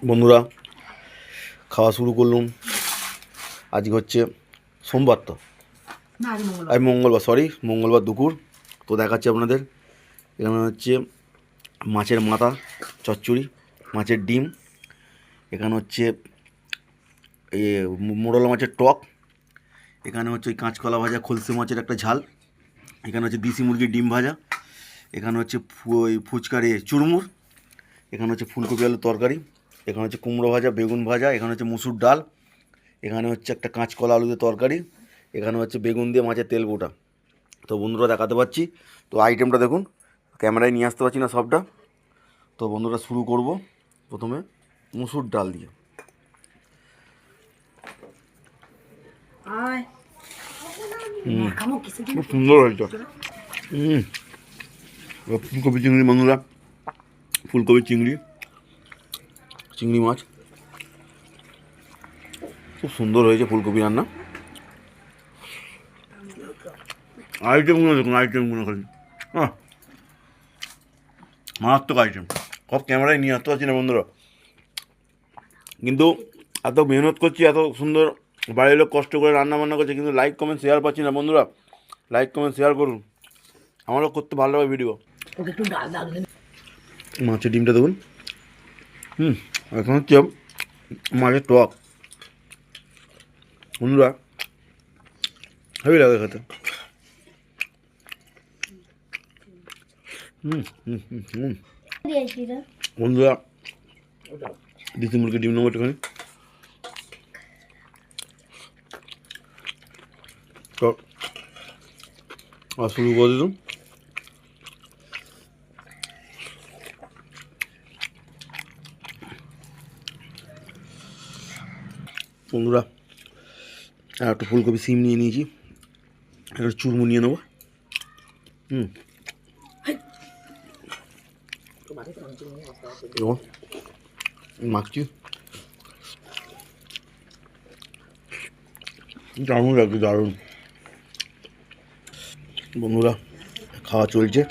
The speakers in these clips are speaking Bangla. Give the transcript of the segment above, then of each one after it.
বন্ধুরা খাওয়া শুরু করলাম। আজকে হচ্ছে সোমবার, তো মঙ্গলবার দুপুর। তো দেখাচ্ছি আপনাদের, এখানে হচ্ছে মাছের মাথা চচ্চড়ি, মাছের ডিম, এখানে হচ্ছে এই মোরলা মাছের টক, এখানে হচ্ছে ওই কাঁচকলা ভাজা, খলসে মাছের একটা ঝাল, এখানে হচ্ছে দেশি মুরগির ডিম ভাজা, এখানে হচ্ছে ওই ফুচকার চুরমুর, এখানে হচ্ছে ফুলকপি আলুর তরকারি, এখানে হচ্ছে কুমড়ো ভাজা, বেগুন ভাজা, এখানে হচ্ছে মুসুর ডাল, এখানে হচ্ছে একটা কাঁচকলা আলু দিয়ে তরকারি, এখানে হচ্ছে বেগুন দিয়ে মাছের তেল গোটা। তো বন্ধুরা দেখাতে পাচ্ছি, তো আইটেমটা দেখুন, ক্যামেরায় নিয়ে আসতে পারছি না সবটা। তো বন্ধুরা শুরু করব প্রথমে মুসুর ডাল দিয়ে। খুব সুন্দর হয়েছে। ফুলকপি চিংড়ি বন্ধুরা, ফুলকপি চিংড়ি মাছ খুব সুন্দর হয়েছে। ফুলকপি রান্না, আইটেমগুলো দেখুন, আইটেমগুলো খালি মারাত্মক আইটেম। সব ক্যামেরায় নিয়ে আসতে পারছি না বন্ধুরা, কিন্তু এত মেহনত করছি, এত সুন্দর বাড়ির লোক কষ্ট করে রান্না বান্না করছে, কিন্তু লাইক কমেন্ট শেয়ার পাচ্ছি না বন্ধুরা। লাইক কমেন্ট শেয়ার করুন, আমারও করতে ভালো লাগে ভিডিও। মাছের ডিমটা দেখুন, এখন হচ্ছে মাছের টক বন্ধুরা, হেভি লাগে খেতে। বন্ধুরা দেশি মুরগির ডিম নেবো একটুখানি, তো শুরু করে দিলাম। বন্ধুরা একটু ফুলকপি সিম নিয়ে নিয়েছি, একটা চুরমু নিয়ে নেবো। মাখছি, দারুণ লাগছে, দারুণ। বন্ধুরা খাওয়া চলছে,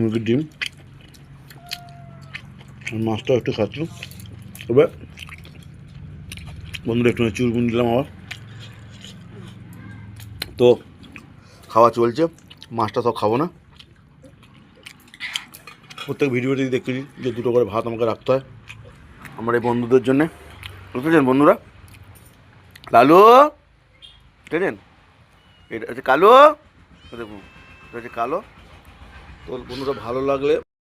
মুরগির ডিম, মাছটাও একটু খাচ্ছি। তবে বন্ধুরা একটু চুরমুন দিলাম আবার। তো খাওয়া চলছে, মাছটা সব খাবো না। প্রত্যেক ভিডিওটি দেখতেছি যে দুটো করে ভাত আমাকে রাখতে হয় আমার এই বন্ধুদের জন্যে, বুঝতেছেন বন্ধুরা। লালু বুঝতেছেন, এটা হচ্ছে কালো, দেখুন এটা হচ্ছে কালো। তো বন্ধুরা ভালো লাগলে